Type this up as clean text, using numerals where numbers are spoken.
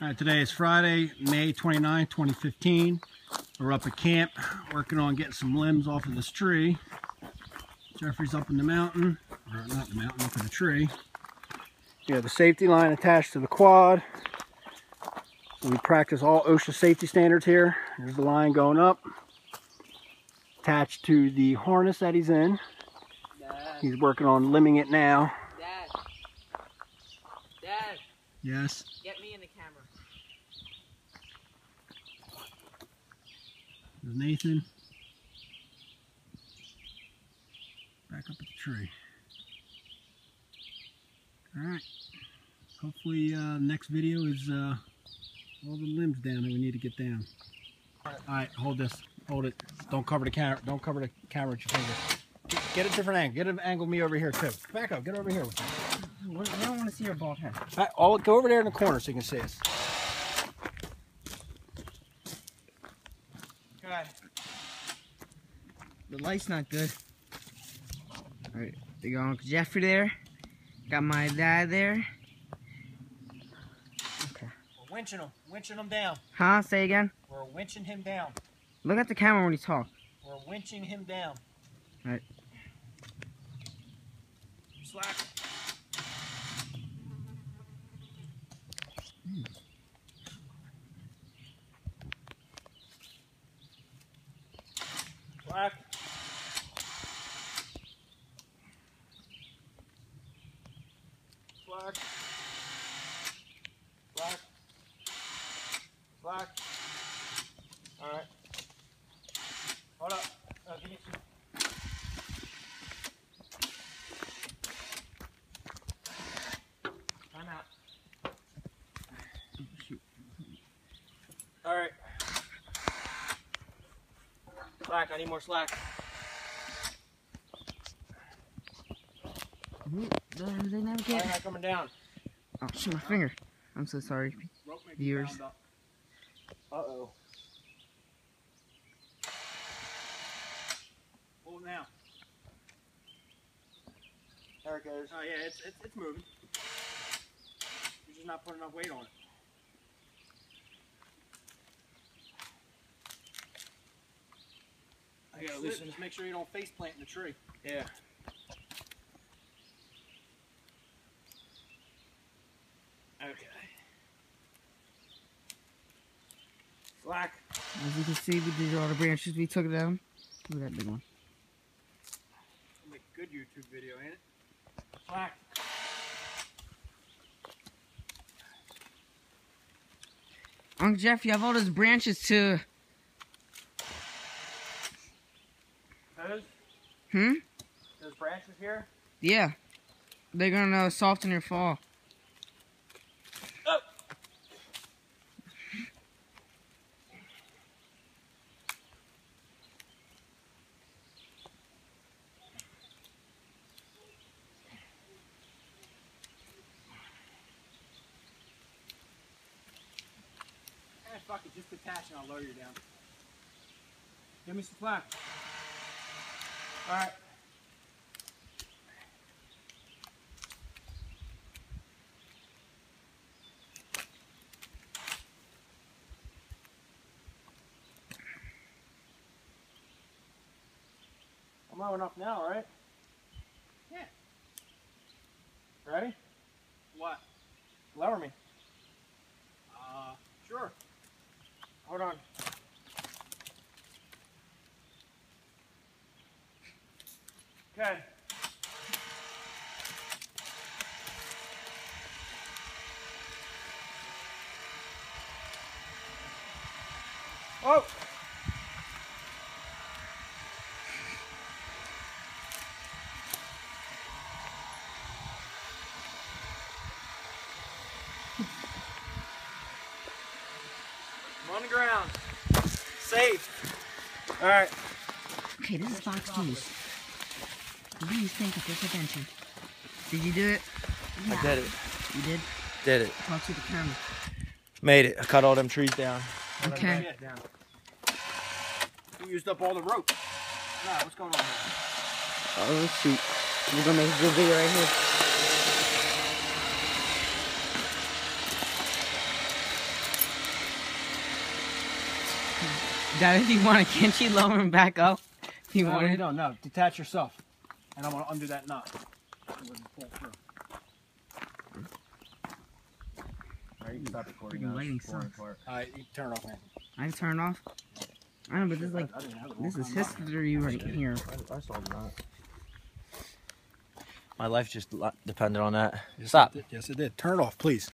All right, today is Friday, May 29, 2015. We're up at camp working on getting some limbs off of this tree. Jeffrey's up in the mountain, or not the mountain, up in the tree. We have the safety line attached to the quad. So we practice all OSHA safety standards here. There's the line going up, attached to the harness that he's in. Dad. He's working on limbing it now. Dad. Dad. Yes. Get me in the camera. There's Nathan. Back up at the tree. Alright. Hopefully next video is all the limbs down that we need to get down. Alright, hold this. Hold it. Don't cover the camera. Don't cover the camera with your finger. Get a different angle. Get an angle of me over here too. Back up. Get over here with me. I don't want to see your bald head. Alright, go over there in the corner so you can see us. God. The light's not good. Alright, we got Uncle Jeffrey there. Got my dad there. Okay. We're winching him down. Huh? Say again? We're winching him down. Look at the camera when you talk. We're winching him down. Alright. Slack. Slack. Slack. Slack. Slack. All right. Hold up. Give me some. Time out. Shoot. All right. Slack. I need more slack. They never Why get. am I coming down? Oh, shoot my finger. I'm so sorry, Rope may be viewers. bound up. Uh-oh. Pull it now. There it goes. Oh yeah, it's moving. You're just not putting enough weight on it. I gotta loosen. Just make sure you don't face plant in the tree. Yeah. Okay. Slack. As you can see, we did all the branches. We took it down. Look at that big one. Make a good YouTube video, ain't it? Slack. Uncle Jeff, you have all those branches to... Those? Hmm? Those branches here? Yeah. They're gonna soften your fall. Oh! Fuck it, just detach and I'll lower you down. Give me some slack. Alright. I'm low enough now, right? Yeah. Ready? What? Lower me. Sure. Hold on. Okay. Oh! I'm on the ground. Safe. All right. Okay, this is Fox News. What do you think of this adventure? Did you do it? Yeah. I did it. You did? Did it. Talk to the camera. Made it. I cut all them trees down. Okay. You used up all the rope. Nah, what's going on here? Oh, shoot. We're gonna make a good video right here. Dad, if you want to, can't you lower him back up? If you No, want you it. don't. No, detach yourself. And I'm going to undo that knot. It wouldn't fall through. Alright, you can stop recording Freaking now. lighting It's falling sucks. apart. Alright, you can turn it off, man. I can turn it off. I know, but this is like, I didn't have it this all is kind of history right here. I saw the knot. My life just depended on that. Stop. Yes, it did. Turn it off, please.